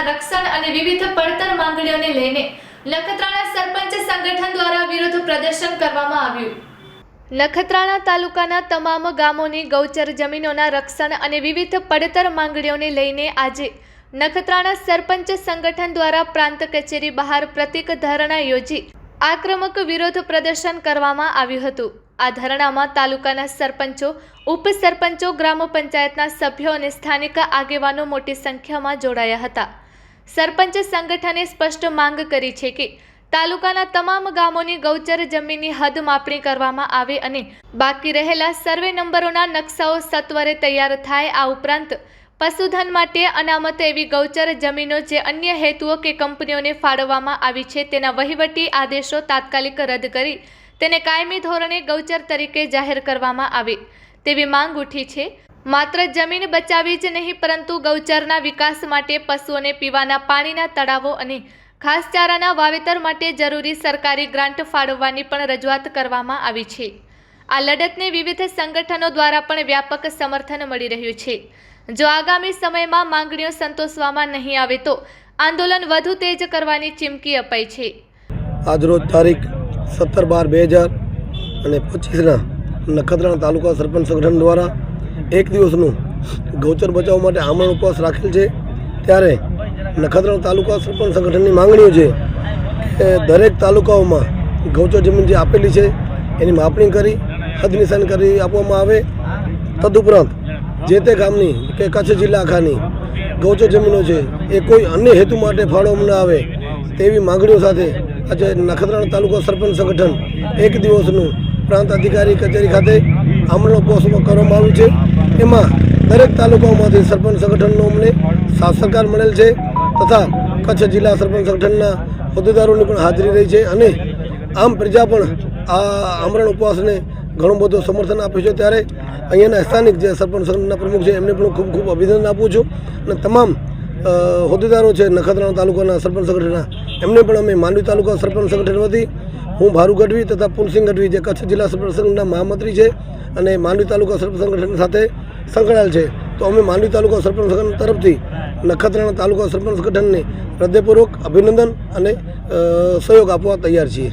તાલુકાના રક્ષણ અને વિવિધ પડતર માંગણીઓને લઈને નખત્રાણા સરપંચ સંગઠન દ્વારા વિરોધ પ્રદર્શન કરવામાં આવ્યું। નખત્રાણા તાલુકાના તમામ ગામોની ગૌચર જમીનોના રક્ષણ અને વિવિધ પડતર માંગણીઓને લઈને આજે નખત્રાણા સરપંચ સંગઠન દ્વારા પ્રાંત કચેરી બહાર પ્રતિક ધરણા યોજી આક્રમક વિરોધ પ્રદર્શન કરવામાં આવ્યું હતું। આ ધરણામાં તાલુકાના સરપંચો, ઉપસરપંચો, ગ્રામ પંચાયતના સભ્યો અને સ્થાનિક આગેવાનો મોટી સંખ્યામાં જોડાયા હતા। સરપંચ સંગઠને સ્પષ્ટ માંગ કરી છે કે તાલુકાના તમામ ગામોની ગૌચર જમીનની હદ માપણી કરવામાં આવે અને બાકી રહેલા સર્વે નંબરોના નકશાઓ સત્વરે તૈયાર થાય। આ ઉપરાંત પશુધન માટે અનામત એવી ગૌચર જમીનો જે અન્ય હેતુઓ કે કંપનીઓને ફાળવવામાં આવી છે તેના વહીવટી આદેશો તાત્કાલિક રદ કરી તેને કાયમી ધોરણે ગૌચર તરીકે જાહેર કરવામાં આવે તેવી માંગ ઉઠી છે। માત્ર જમીન બચાવી જ નહીં પરંતુ ગૌચરના વિકાસ માટે પશુઓને પીવાના પાણીના તળાવો અને ઘાસચારાના વાવેતર માટે જરૂરી સરકારી ગ્રાન્ટ ફાળવવાની પણ રજૂઆત કરવામાં આવી છે। આ લડતને વિવિધ સંગઠનો દ્વારા પણ વ્યાપક સમર્થન મળી રહ્યું છે। જો આગામી સમયમાં માંગણીઓ સંતોષવામાં નહીં આવે તો આંદોલન વધુ તેજ કરવાની ચીમકી અપાઈ છે। આજરોજ તારીખ 17/12/2025 નખત્રાણા તાલુકા સરપંચ સંગઠન દ્વારા એક દિવસનું ગૌચર બચાવ માટે આમરણ ઉપવાસ રાખેલ છે। ત્યારે નખત્રાણા તાલુકા સરપંચ સંગઠનની માંગણીઓ છે કે દરેક તાલુકાઓમાં ગૌચર જમીન જે આપેલી છે એની માપણી કરી હદ નિશાન કરી આપવામાં આવે। તદુપરાંત જે તે ગામની કે કચ્છ જિલ્લા આખાની ગૌચર જમીનો છે એ કોઈ અન્ય હેતુ માટે ફાળવવામાં ન આવે તેવી માંગણીઓ સાથે આજે નખત્રાણા તાલુકા સરપંચ સંગઠન એક દિવસનું પ્રાંત અધિકારી કચેરી ખાતે આમરણ ઉપવાસ કરવામાં આવ્યું છે। એમાં દરેક તાલુકાઓમાંથી સરપંચ સંગઠનનો અમને સાથ સહકાર મળેલ છે તથા કચ્છ જિલ્લા સરપંચ સંગઠનના હોદ્દેદારોની પણ હાજરી રહી છે અને આમ પ્રજા પણ આ આમરણ ઉપવાસને ઘણું બધું સમર્થન આપ્યું છે। ત્યારે અહીંયાના સ્થાનિક જે સરપંચ સંગઠનના પ્રમુખ છે એમને પણ ખૂબ ખૂબ અભિનંદન આપું છું અને તમામ હોદ્દેદારો છે નખત્રાણા તાલુકાના સરપંચ સંગઠનના એમને પણ અમે માંડવી તાલુકા સરપંચ સંગઠન વતી હું ભારુ ગઢવી તથા પુલસિંહ ગઢવી જે કચ્છ જિલ્લા સરપંચ સંગઠનના મહામંત્રી છે અને માંડવી તાલુકા સરપંચ સંગઠન સાથે સંકળાયેલ છે તો અમે માંડવી તાલુકા સરપંચ સંગઠન તરફથી નખત્રાણા તાલુકા સરપંચ સંગઠનને હૃદયપૂર્વક અભિનંદન અને સહયોગ આપવા તૈયાર છીએ।